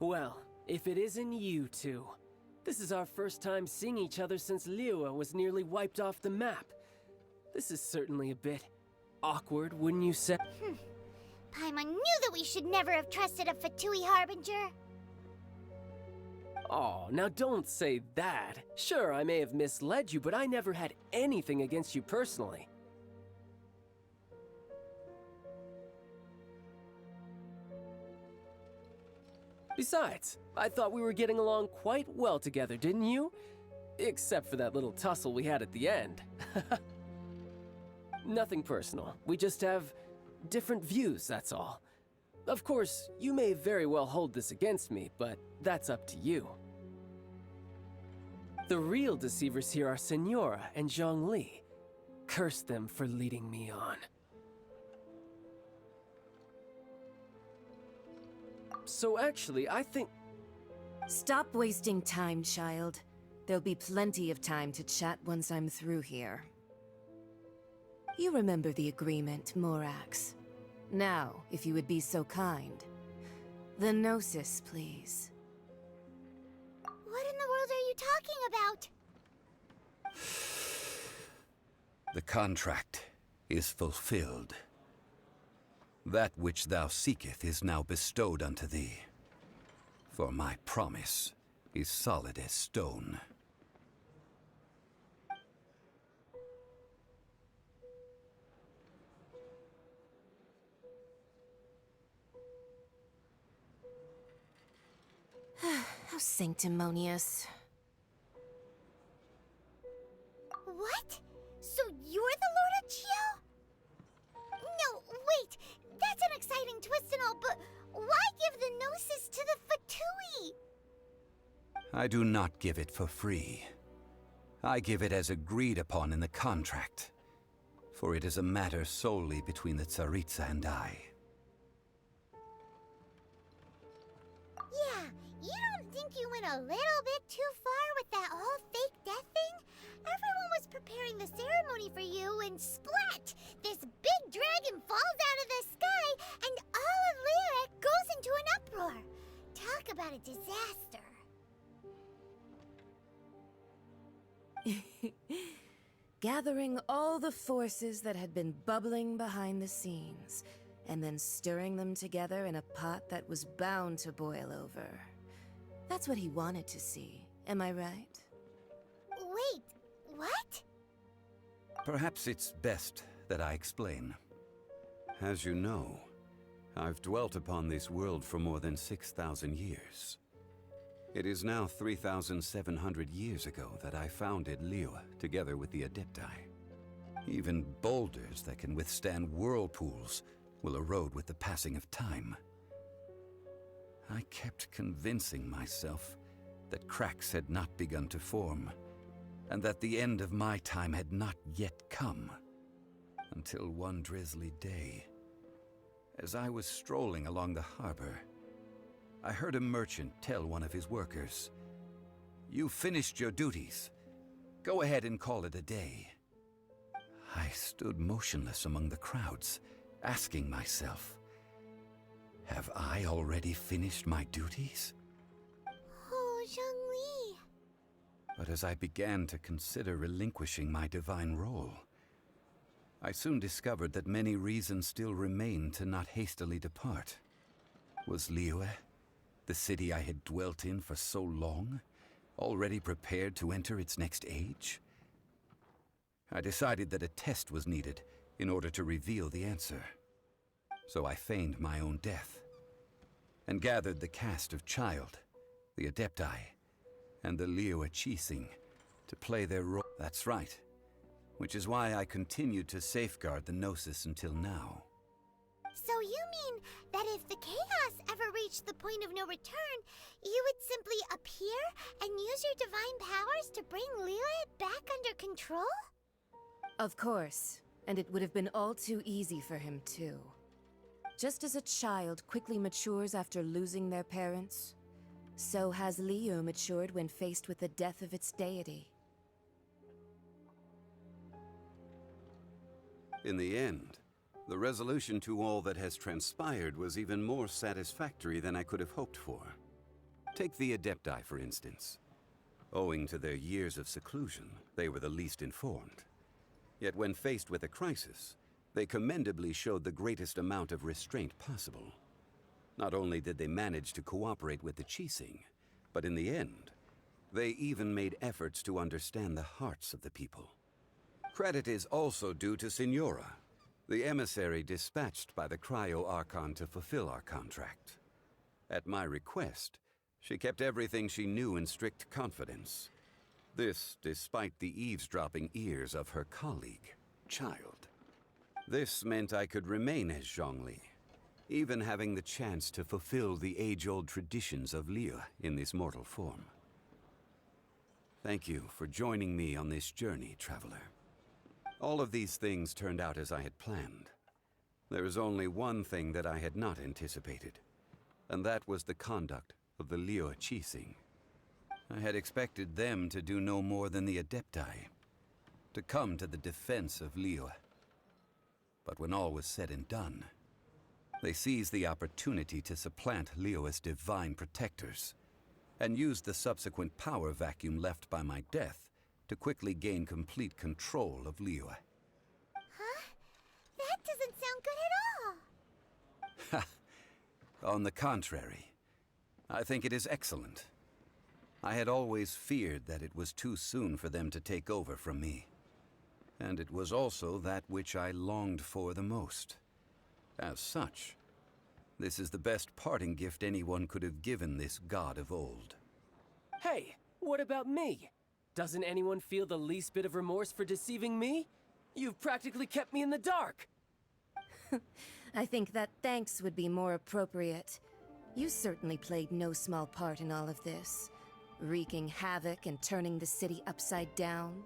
Well, if it isn't you two. This is our first time seeing each other since Liyue was nearly wiped off the map. This is certainly a bit awkward, wouldn't you say? Paimon knew that we should never have trusted a Fatui Harbinger. Oh, now don't say that. Sure, I may have misled you, but I never had anything against you personally. Besides, I thought we were getting along quite well together, didn't you? Except for that little tussle we had at the end. Nothing personal. We just have different views, that's all. Of course, you may very well hold this against me, but that's up to you. The real deceivers here are Senora and Zhong. Curse them for leading me on. So actually, I think... Stop wasting time, child. There'll be plenty of time to chat once I'm through here. You remember the agreement, Morax. Now, if you would be so kind. The Gnosis, please. What in the world are you talking about? The contract is fulfilled. That which thou seeketh is now bestowed unto thee. For my promise is solid as stone. How sanctimonious. What? So you're the Lord of Chio? No, wait! That's an exciting twist and all, but why give the Gnosis to the Fatui? I do not give it for free. I give it as agreed upon in the contract. For it is a matter solely between the Tsaritsa and I. Yeah, you don't think you went a little bit too far with that whole fake death thing? Everyone was preparing the ceremony for you, and splat! This big dragon falls out of the sky, and all of Liyue goes into an uproar. Talk about a disaster. Gathering all the forces that had been bubbling behind the scenes, and then stirring them together in a pot that was bound to boil over. That's what he wanted to see, am I right? Wait, what? Perhaps it's best that I explain. As you know, I've dwelt upon this world for more than 6,000 years. It is now 3,700 years ago that I founded Liyue together with the Adepti. Even boulders that can withstand whirlpools will erode with the passing of time. I kept convincing myself that cracks had not begun to form, and that the end of my time had not yet come. Until one drizzly day, as I was strolling along the harbor, I heard a merchant tell one of his workers, "You finished your duties. Go ahead and call it a day." I stood motionless among the crowds, asking myself, have I already finished my duties? Oh, Zhong. But as I began to consider relinquishing my divine role, I soon discovered that many reasons still remained to not hastily depart. Was Liyue, the city I had dwelt in for so long, already prepared to enter its next age? I decided that a test was needed in order to reveal the answer. So I feigned my own death, and gathered the cast of Child, the Adepti, and the Liyue Chising to play their role. That's right, which is why I continued to safeguard the Gnosis until now. So you mean that if the chaos ever reached the point of no return, you would simply appear and use your divine powers to bring Liyue back under control? Of course, and it would have been all too easy for him too. Just as a child quickly matures after losing their parents, so has Liyue matured when faced with the death of its deity. In the end, the resolution to all that has transpired was even more satisfactory than I could have hoped for. Take the Adepti, for instance. Owing to their years of seclusion, they were the least informed. Yet when faced with a crisis, they commendably showed the greatest amount of restraint possible. Not only did they manage to cooperate with the Qixing, but in the end, they even made efforts to understand the hearts of the people. Credit is also due to Signora, the emissary dispatched by the cryo-archon to fulfill our contract. At my request, she kept everything she knew in strict confidence. This despite the eavesdropping ears of her colleague, Child. This meant I could remain as Zhongli, even having the chance to fulfill the age-old traditions of Liyue in this mortal form. Thank you for joining me on this journey, traveler. All of these things turned out as I had planned. There is only one thing that I had not anticipated, and that was the conduct of the Liyue Qixing. I had expected them to do no more than the Adepti, to come to the defense of Liyue. But when all was said and done, they seized the opportunity to supplant Liyue's divine protectors, and used the subsequent power vacuum left by my death to quickly gain complete control of Liyue. Huh? That doesn't sound good at all. On the contrary, I think it is excellent. I had always feared that it was too soon for them to take over from me. And it was also that which I longed for the most. As such, this is the best parting gift anyone could have given this god of old. Hey, what about me? Doesn't anyone feel the least bit of remorse for deceiving me? You've practically kept me in the dark. I think that thanks would be more appropriate. You certainly played no small part in all of this, wreaking havoc and turning the city upside down.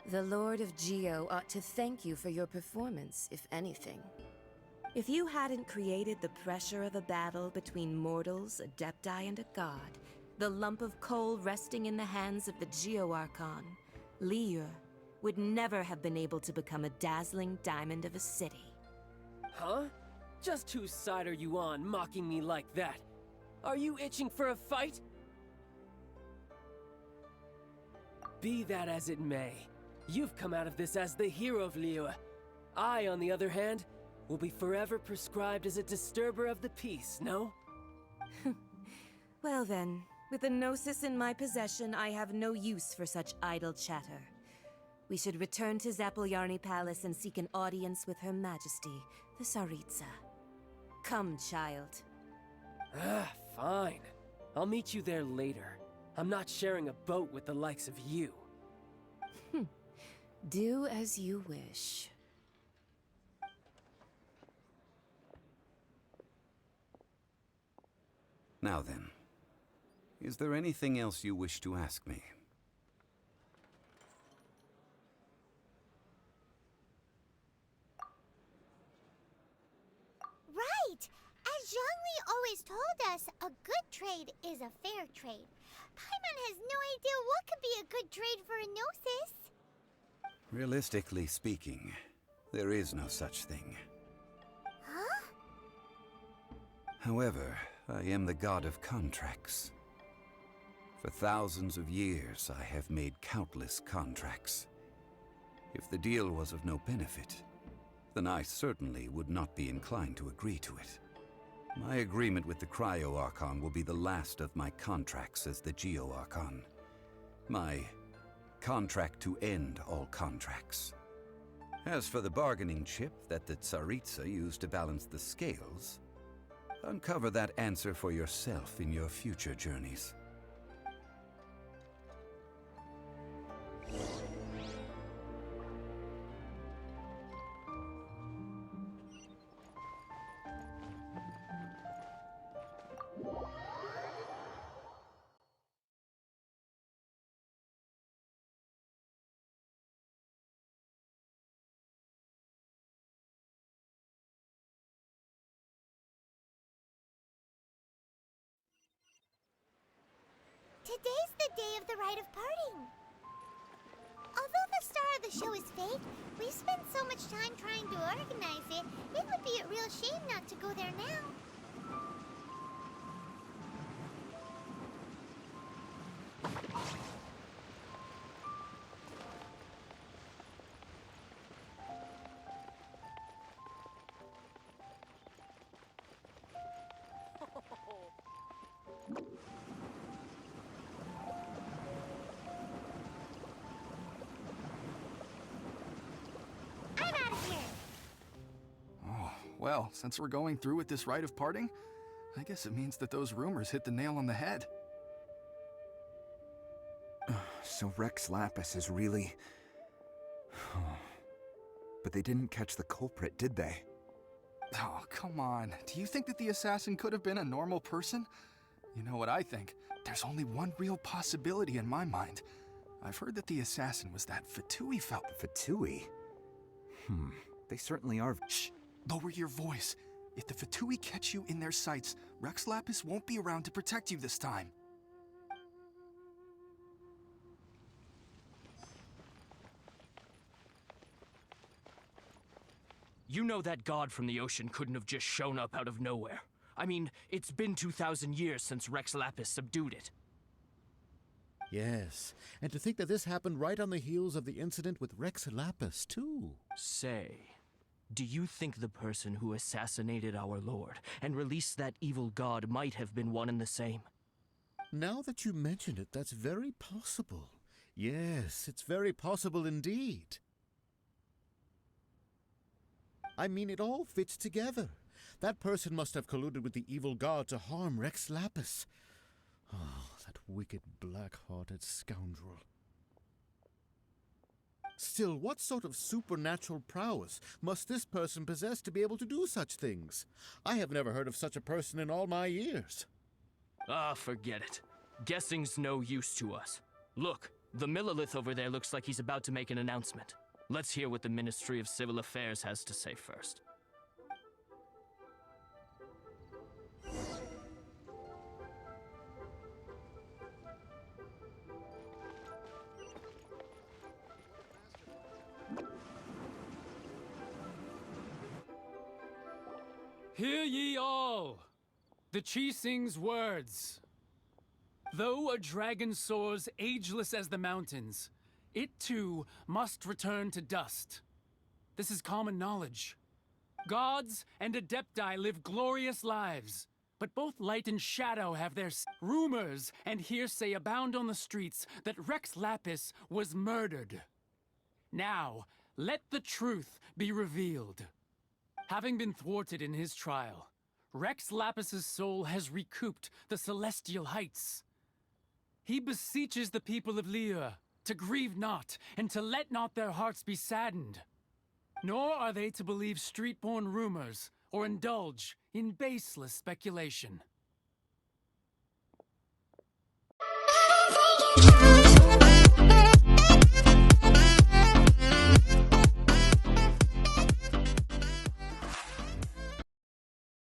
The Lord of Geo ought to thank you for your performance, if anything. If you hadn't created the pressure of a battle between mortals, Adepti, and a god, the lump of coal resting in the hands of the Geo-Archon, Liyue, would never have been able to become a dazzling diamond of a city. Huh? Just whose side are you on, mocking me like that? Are you itching for a fight? Be that as it may, you've come out of this as the hero of Liyue. I, on the other hand, will be forever prescribed as a disturber of the peace, no? Well then, with the Gnosis in my possession, I have no use for such idle chatter. We should return to Zapoljarny Palace and seek an audience with Her Majesty, the Tsaritsa. Come, child. Fine. I'll meet you there later. I'm not sharing a boat with the likes of you. Do as you wish. Now then, is there anything else you wish to ask me? Right! As Zhongli always told us, a good trade is a fair trade. Paimon has no idea what could be a good trade for a Gnosis. Realistically speaking, there is no such thing. Huh? However, I am the god of contracts. For thousands of years, I have made countless contracts. If the deal was of no benefit, then I certainly would not be inclined to agree to it. My agreement with the Cryo-Archon will be the last of my contracts as the Geo-Archon. My contract to end all contracts. As for the bargaining chip that the Tsaritsa used to balance the scales, uncover that answer for yourself in your future journeys. Today's the day of the rite of parting. Although the star of the show is fake, we spent so much time trying to organize it, it would be a real shame not to go there now. I'm out of here. Oh, well, since we're going through with this rite of parting, I guess it means that those rumors hit the nail on the head. So Rex Lapis is really... But they didn't catch the culprit, did they? Oh, come on. Do you think that the assassin could have been a normal person? You know what I think? There's only one real possibility in my mind. I've heard that the assassin was that Fatui fellow. Fatui? They certainly are... Shh! Lower your voice. If the Fatui catch you in their sights, Rex Lapis won't be around to protect you this time. You know that god from the ocean couldn't have just shown up out of nowhere. I mean, it's been 2,000 years since Rex Lapis subdued it. Yes, and to think that this happened right on the heels of the incident with Rex Lapis, too. Say, do you think the person who assassinated our lord and released that evil god might have been one and the same? Now that you mention it, that's very possible. Yes, it's very possible indeed. I mean, it all fits together. That person must have colluded with the evil god to harm Rex Lapis. Oh, that wicked, black-hearted scoundrel. Still, what sort of supernatural prowess must this person possess to be able to do such things? I have never heard of such a person in all my years. Ah, forget it. Guessing's no use to us. Look, the Millilith over there looks like he's about to make an announcement. Let's hear what the Ministry of Civil Affairs has to say first. Hear ye all! The Qixing's words. Though a dragon soars ageless as the mountains, it too must return to dust. This is common knowledge. Gods and Adepti live glorious lives, but both light and shadow have their rumors and hearsay abound on the streets that Rex Lapis was murdered. Now, let the truth be revealed. Having been thwarted in his trial, Rex Lapis's soul has recouped the celestial heights. He beseeches the people of Liyue to grieve not, and to let not their hearts be saddened. Nor are they to believe street-born rumors, or indulge in baseless speculation.